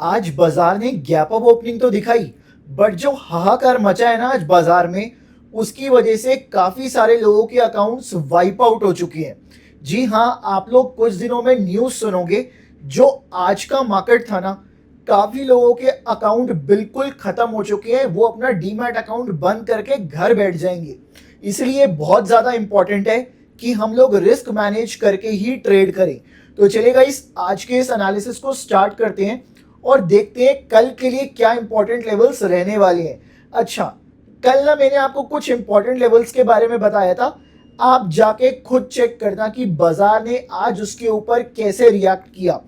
आज बाजार ने गैप अप ओपनिंग तो दिखाई, बट जो हाहाकार मचा है ना आज बाजार में, उसकी वजह से काफी सारे लोगों के अकाउंट्स वाइप आउट हो चुके हैं। जी हाँ, आप लोग कुछ दिनों में न्यूज सुनोगे। जो आज का मार्केट था ना, काफी लोगों के अकाउंट बिल्कुल खत्म हो चुके हैं। वो अपना डीमैट अकाउंट बंद करके घर बैठ जाएंगे। इसलिए बहुत ज्यादा इंपॉर्टेंट है कि हम लोग रिस्क मैनेज करके ही ट्रेड करें। तो चलेगा, इस आज के इस एनालिसिस को स्टार्ट करते हैं और देखते हैं कल के लिए क्या इंपॉर्टेंट लेवल्स रहने वाले हैं। अच्छा, कल ना मैंने आपको कुछ इंपॉर्टेंट लेवल्स के बारे में बताया था। आप जाके खुद चेक करना कि बाजार ने आज उसके ऊपर कैसे रिएक्ट किया।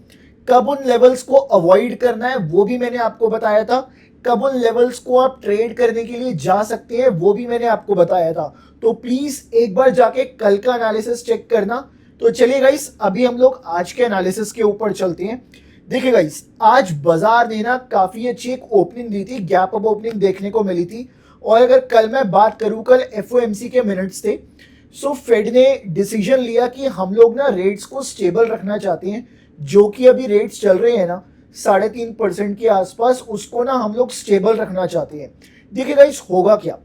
कब उन लेवल्स को अवॉइड करना है वो भी मैंने आपको बताया था। कब उन लेवल्स को आप ट्रेड करने के लिए जा सकते हैं वो भी मैंने आपको बताया था। तो प्लीज एक बार जाके कल का एनालिसिस चेक करना। तो चलिए गाइस, अभी हम लोग आज के एनालिसिस के ऊपर चलते हैं। देखिए गाइस, आज बाजार ने ना काफी अच्छी एक ओपनिंग दी थी, गैप अप ओपनिंग देखने को मिली थी। और अगर कल मैं बात करूं, कल एफओएमसी के मिनट्स थे। सो फेड ने डिसीजन लिया कि हम लोग ना रेट्स को स्टेबल रखना चाहते हैं। जो कि अभी रेट्स चल रहे हैं ना 3.5% के आसपास, उसको ना हम लोग स्टेबल रखना चाहते हैं। देखिए गाइस, होगा क्या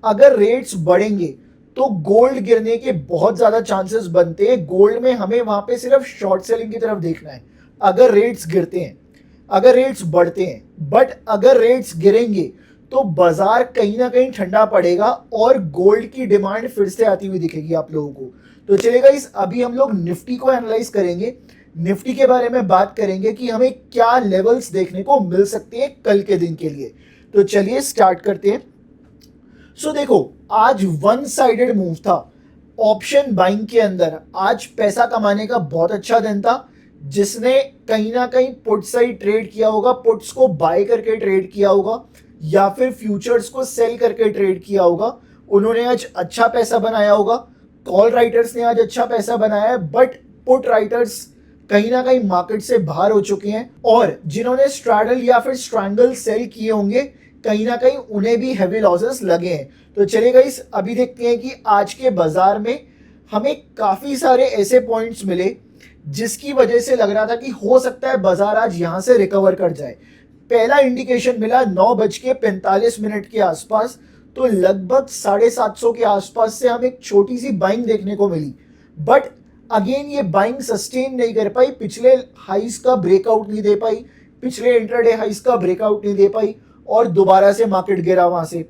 अगर रेट्स बढ़ेंगे तो गोल्ड गिरने के बहुत ज्यादा चांसेस बनते हैं। गोल्ड में हमें वहां पे सिर्फ शॉर्ट सेलिंग की तरफ देखना है। अगर रेट्स गिरते हैं, अगर रेट्स बढ़ते हैं, बट अगर रेट्स गिरेंगे तो बाजार कहीं ना कहीं ठंडा पड़ेगा और गोल्ड की डिमांड फिर से आती हुई दिखेगी आप लोगों को। तो चलेगा, इस अभी हम लोग निफ्टी को एनालाइज करेंगे। निफ्टी के बारे में बात करेंगे कि हमें क्या लेवल्स देखने को मिल सकते हैं कल के दिन के लिए। तो चलिए स्टार्ट करते हैं। सो देखो, आज वन साइडेड मूव था ऑप्शन बाइंग के अंदर। आज पैसा कमाने का बहुत अच्छा दिन था। जिसने कहीं ना कहीं पुट साइड ट्रेड किया होगा, पुट्स को बाय करके ट्रेड किया होगा या फिर फ्यूचर्स को सेल करके ट्रेड किया होगा, उन्होंने आज अच्छा पैसा बनाया होगा। कॉल राइटर्स ने आज अच्छा पैसा बनाया है, बट पुट राइटर्स कहीं ना कहीं मार्केट से बाहर हो चुके हैं। और जिन्होंने स्ट्रैडल या फिर स्ट्रैंगल सेल किए होंगे, कहीं ना कहीं उन्हें भी हैवी लॉसेस लगे हैं। तो चलेगा, इस अभी देखते हैं कि आज के बाजार में हमें काफी सारे ऐसे पॉइंट्स मिले जिसकी वजह से लग रहा था कि हो सकता है बाजार आज यहां से रिकवर कर जाए। पहला इंडिकेशन मिला 9:45 के आसपास। तो लगभग 750 के आसपास से हमें एक छोटी सी बाइंग देखने को मिली। बट अगेन ये बाइंग सस्टेन नहीं कर पाई, पिछले हाइस का ब्रेकआउट नहीं दे पाई, पिछले इंट्राडे हाइस का ब्रेकआउट नहीं दे पाई और दोबारा से मार्केट गिरा वहां से।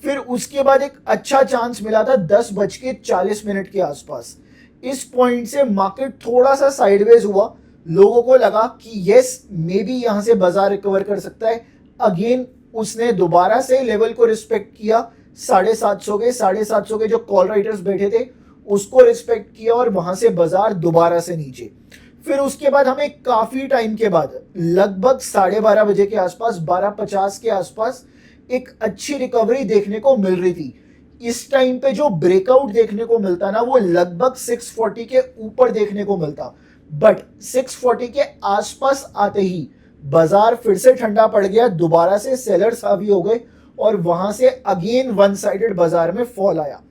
फिर उसके बाद एक अच्छा चांस मिला था 10:40 के आसपास। इस पॉइंट से मार्केट थोड़ा सा साइडवेज हुआ। लोगों को लगा कि यस, मे बी यहां से बाजार रिकवर कर सकता है। अगेन उसने दोबारा से लेवल को रिस्पेक्ट किया। 750 के जो कॉल राइटर्स बैठे थे उसको रिस्पेक्ट किया और वहां से बाजार दोबारा से नीचे। फिर उसके बाद हमें काफी टाइम के बाद लगभग 12:30 के आसपास, 12:50 के आसपास एक अच्छी रिकवरी देखने को मिल रही थी। इस टाइम पे जो ब्रेकआउट देखने को मिलता ना, वो लगभग 640 के ऊपर देखने को मिलता। बट 640 के आसपास आते ही बाजार फिर से ठंडा पड़ गया, दोबारा से सेलर्स हावी हो गए और वहां से अगेन वन साइडेड बाजार में फॉल आया।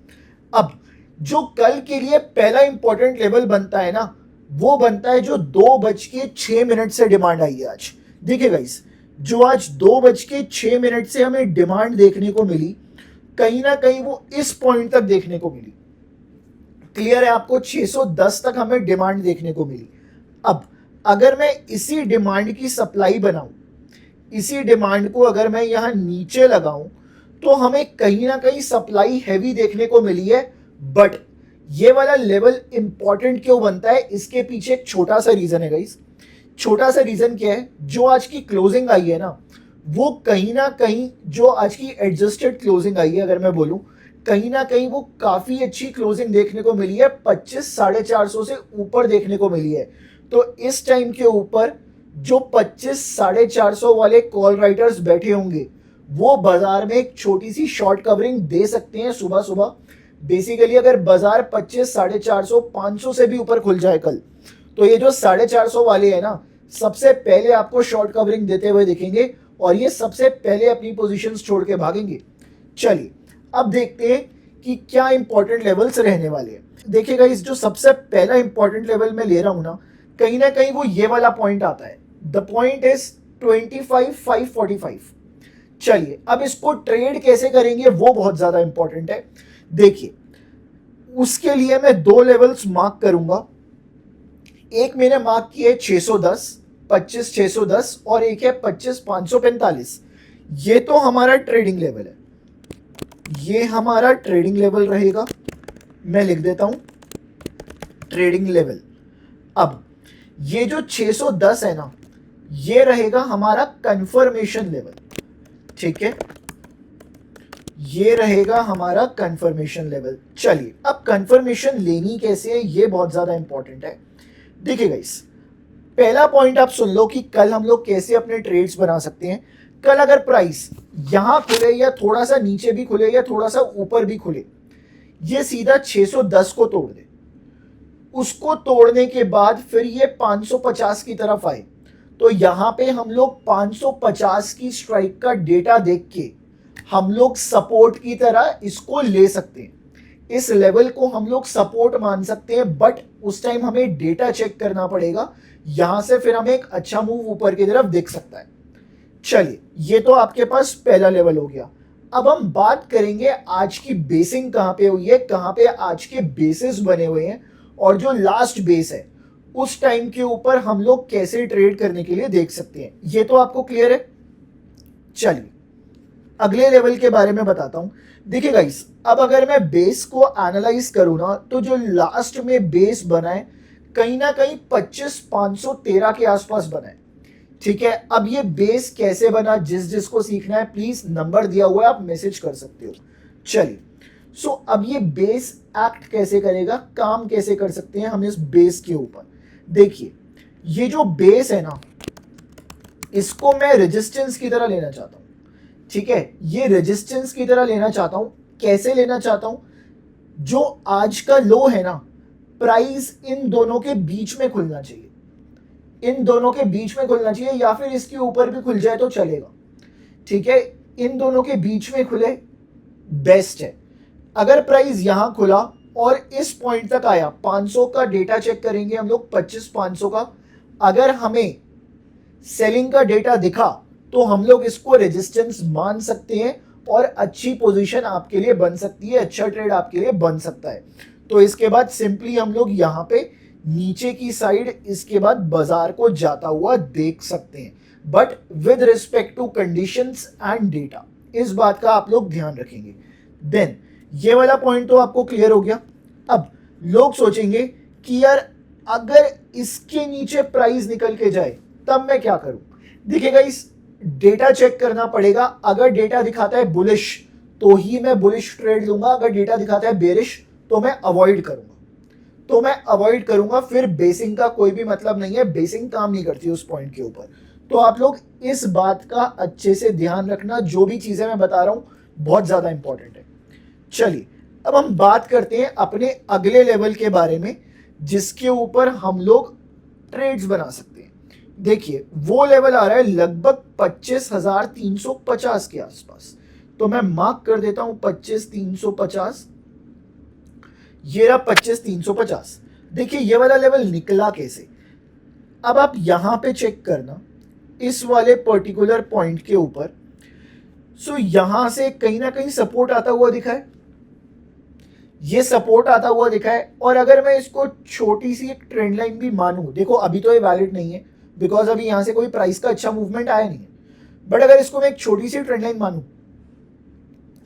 अब जो कल के लिए पहला इंपॉर्टेंट लेवल बनता है ना, वो बनता है जो 2:06 से डिमांड आई है आज। देखिए गाइस, जो आज 2:06 से हमें डिमांड देखने को मिली, कहीं ना कहीं वो इस पॉइंट तक देखने को मिली। क्लियर है आपको, 610 तक हमें डिमांड देखने को मिली। अब अगर मैं इसी डिमांड की सप्लाई बनाऊं, इसी डिमांड को अगर मैं यहां नीचे लगाऊं, तो हमें कहीं ना कहीं सप्लाई हैवी देखने को मिली है। बट ये वाला लेवल इंपॉर्टेंट क्यों बनता है, इसके पीछे एक छोटा सा रीजन है गाइस। छोटा सा रीजन क्या है, जो आज की क्लोजिंग आई है ना, वो कहीं ना कहीं, जो आज की एडजस्टेड क्लोजिंग आई है अगर मैं बोलूं, कहीं ना कहीं वो काफी अच्छी क्लोजिंग देखने को मिली है। 25,450 से ऊपर देखने को मिली है। तो इस टाइम के ऊपर जो 25,450 वाले कॉल राइटर्स बैठे होंगे, वो बाजार में एक छोटी सी शॉर्ट कवरिंग दे सकते हैं सुबह सुबह। बेसिकली अगर बाजार 25,450, 500 से भी ऊपर खुल जाए कल, तो ये जो 450 वाले हैं ना, सबसे पहले आपको शॉर्ट कवरिंग देते हुए दिखेंगे और ये सबसे पहले अपनी पोजीशंस छोड़ के भागेंगे। चलिए अब देखते हैं कि क्या इंपॉर्टेंट लेवल्स रहने वाले हैं। देखिएगा, इस जो सबसे पहला इंपॉर्टेंट लेवल मैं ले रहा हूं ना कहीं वो ये वाला पॉइंट आता है। The point is 25,545। चलिए अब इसको ट्रेड कैसे करेंगे वो बहुत ज्यादा इंपॉर्टेंट है। देखिए उसके लिए मैं दो लेवल्स मार्क करूंगा। एक मैंने मार्क किया है 610, 25,610 और एक है 25,545। ये तो हमारा ट्रेडिंग लेवल है, ये हमारा ट्रेडिंग लेवल रहेगा। मैं लिख देता हूं ट्रेडिंग लेवल। अब ये जो 610 है ना, ये रहेगा हमारा कंफर्मेशन लेवल। ठीक है, ये रहेगा हमारा कंफर्मेशन लेवल। चलिए अब कंफर्मेशन लेनी कैसे है ये बहुत ज्यादा इंपॉर्टेंट है। देखिए गाइस, पहला पॉइंट आप सुन लो कि कल हम लोग कैसे अपने ट्रेड्स बना सकते हैं। कल अगर प्राइस यहां खुले या थोड़ा सा नीचे भी खुले या थोड़ा सा ऊपर भी खुले, ये सीधा 610 को तोड़ दे, उसको तोड़ने के बाद फिर ये 550 की तरफ आए, तो यहां पे हम लोग 550 की स्ट्राइक का डेटा देख के हम लोग सपोर्ट की तरह इसको ले सकते हैं। इस लेवल को हम लोग सपोर्ट मान सकते हैं, बट उस टाइम हमें डेटा चेक करना पड़ेगा। यहां से फिर हमें एक अच्छा मूव ऊपर की तरफ दिख सकता है। चलिए ये तो आपके पास पहला लेवल हो गया। अब हम बात करेंगे आज की बेसिंग कहां पे हुई है, कहां पे आज के बेसिस बने हुए हैं, और जो लास्ट बेस है उस टाइम के ऊपर हम लोग कैसे ट्रेड करने के लिए देख सकते हैं। ये तो आपको क्लियर है। चलिए अगले लेवल के बारे में बताता हूं। देखिए गाइस, अब अगर मैं बेस को एनालाइज करूं ना, तो जो लास्ट में बेस बना है कहीं ना कहीं 25,513 के आसपास बना है। ठीक है, अब ये बेस कैसे बना, जिस जिसको सीखना है प्लीज नंबर दिया हुआ है, आप मैसेज कर सकते हो। चलिए सो अब ये बेस एक्ट कैसे करेगा, काम कैसे कर सकते हैं हम इस बेस के ऊपर। देखिए ये जो बेस है ना, इसको मैं रेजिस्टेंस की तरह लेना चाहता हूं। ठीक है, ये रेजिस्टेंस की तरह लेना चाहता हूं। कैसे लेना चाहता हूं, जो आज का लो है ना, प्राइस इन दोनों के बीच में खुलना चाहिए, इन दोनों के बीच में खुलना चाहिए, या फिर इसके ऊपर भी खुल जाए तो चलेगा। ठीक है, इन दोनों के बीच में खुले बेस्ट है। अगर प्राइस यहां खुला और इस पॉइंट तक आया, 500 का डेटा चेक करेंगे हम लोग, 25,500 का, अगर हमें सेलिंग का डेटा दिखा तो हम लोग इसको रेजिस्टेंस मान सकते हैं और अच्छी पोजीशन आपके लिए बन सकती है, अच्छा ट्रेड आपके लिए बन सकता है। तो इसके बाद सिंपली हम लोग यहां पे नीचे की साइड इसके बाद बाजार को जाता हुआ देख सकते हैं, but with respect to conditions and data. इस बात का आप लोग ध्यान रखेंगे। देन ये वाला पॉइंट तो आपको क्लियर हो गया। अब लोग सोचेंगे कि यार अगर इसके नीचे प्राइस निकल के जाए तब मैं क्या करूं। देखिएगा, इस डेटा चेक करना पड़ेगा। अगर डेटा दिखाता है बुलिश तो ही मैं बुलिश ट्रेड लूंगा, अगर डेटा दिखाता है बेरिश तो मैं अवॉइड करूंगा, फिर बेसिंग का कोई भी मतलब नहीं है, बेसिंग काम नहीं करती उस पॉइंट के ऊपर। तो आप लोग इस बात का अच्छे से ध्यान रखना, जो भी चीजें मैं बता रहा हूं बहुत ज्यादा इंपॉर्टेंट है। चलिए अब हम बात करते हैं अपने अगले लेवल के बारे में, जिसके ऊपर हम लोग ट्रेड्स बना सकते हैं। देखिए वो लेवल आ रहा है लगभग 25,350 के आसपास, तो मैं मार्क कर देता हूं 25,350। ये रहा 25,350। देखिए ये वाला लेवल निकला कैसे, अब आप यहां पे चेक करना इस वाले पर्टिकुलर पॉइंट के ऊपर। सो यहां से कहीं ना कहीं सपोर्ट आता हुआ दिखा है, ये सपोर्ट आता हुआ दिखा है। और अगर मैं इसको छोटी सी एक ट्रेंड लाइन भी मानूं, देखो अभी तो ये वैलिड नहीं है बिकॉज अभी यहां से कोई प्राइस का अच्छा मूवमेंट आया नहीं है, बट अगर इसको मैं एक छोटी सी ट्रेंड लाइन मानूं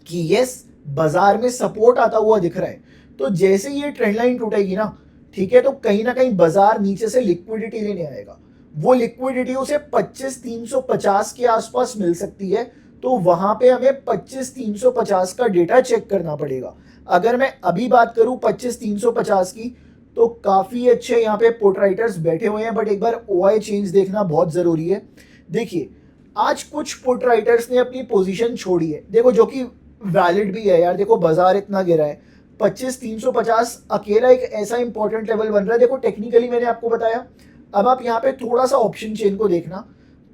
कि यस बाजार में सपोर्ट आता हुआ दिख रहा है, तो जैसे ये ट्रेंड लाइन टूटेगी ना, ठीक है, तो कहीं ना कहीं बाजार नीचे से लिक्विडिटी लेने आएगा। वो लिक्विडिटी उसे 25,350 के आसपास मिल सकती है, तो वहां पे हमें 25,350 का डेटा चेक करना पड़ेगा। अगर मैं अभी बात करूं 25,350 की, तो काफी अच्छे यहाँ पे पुट राइटर्स बैठे हुए हैं, बट एक बार ओआई चेंज देखना बहुत जरूरी है। देखिए आज कुछ पुट राइटर्स ने अपनी पोजीशन छोड़ी है, देखो जो कि वैलिड भी है यार। देखो बाजार इतना गिरा है, 25,350 अकेला एक ऐसा इंपॉर्टेंट लेवल बन रहा है। देखो टेक्निकली मैंने आपको बताया। अब आप यहाँ पे थोड़ा सा ऑप्शन चेन को देखना,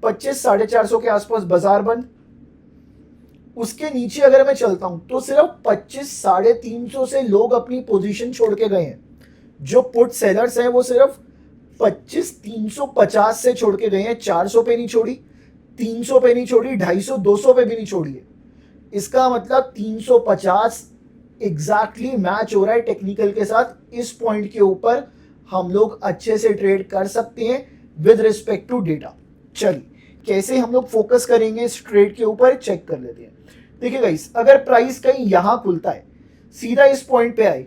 25,450 के आसपास बाजार बंद, उसके नीचे अगर मैं चलता हूं तो सिर्फ 25,350 से लोग अपनी पोजीशन छोड़ के गए हैं। जो पुट सेलर्स हैं वो सिर्फ 25,350 से छोड़ के गए हैं, 400 पे नहीं छोड़ी, 300 पे नहीं छोड़ी, 250 200 पे भी नहीं छोड़ी है। इसका मतलब 350 एग्जैक्टली मैच हो रहा है टेक्निकल के साथ। इस पॉइंट के ऊपर हम लोग अच्छे से ट्रेड कर सकते हैं विद रिस्पेक्ट टू डेटा। चलिए कैसे हम लोग फोकस करेंगे इस ट्रेड के ऊपर, चेक कर लेते हैं। देखिए गाइस, अगर प्राइस कहीं यहां खुलता है, सीधा इस पॉइंट पे आए,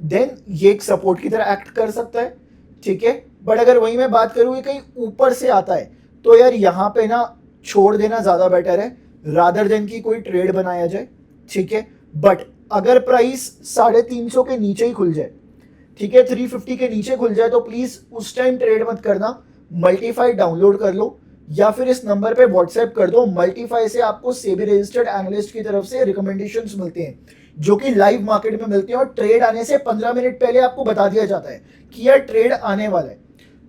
देन ये एक सपोर्ट की तरह एक्ट कर सकता है, ठीक है। बट अगर वही मैं बात करूँ कहीं ऊपर से आता है, तो यार यहाँ पे ना छोड़ देना ज्यादा बेटर है रादर देन की कोई ट्रेड बनाया जाए, ठीक है। बट अगर प्राइस 350 के नीचे ही खुल जाए, ठीक है, 350 के नीचे खुल जाए, तो प्लीज उस टाइम ट्रेड मत करना। मल्टीफाई डाउनलोड कर लो या फिर इस नंबर पे व्हाट्सएप कर दो। मल्टीफाई से आपको सेबी रजिस्टर्ड एनालिस्ट की तरफ से रिकमेंडेशंस मिलते हैं जो कि लाइव मार्केट में मिलते हैं, और ट्रेड आने से 15 मिनट पहले आपको बता दिया जाता है कि यार ट्रेड आने वाला है।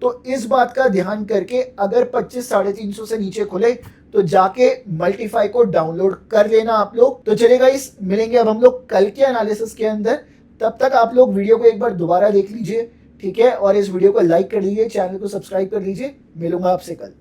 तो इस बात का ध्यान करके अगर 25 350 से नीचे खुले तो जाके मल्टीफाई को डाउनलोड कर लेना आप लोग। तो चलेगा, इस मिलेंगे अब हम लोग कल के एनालिसिस के अंदर। तब तक आप लोग वीडियो को एक बार दोबारा देख लीजिए, ठीक है, और इस वीडियो को लाइक कर लीजिए, चैनल को सब्सक्राइब कर लीजिए। मिलूंगा आपसे कल।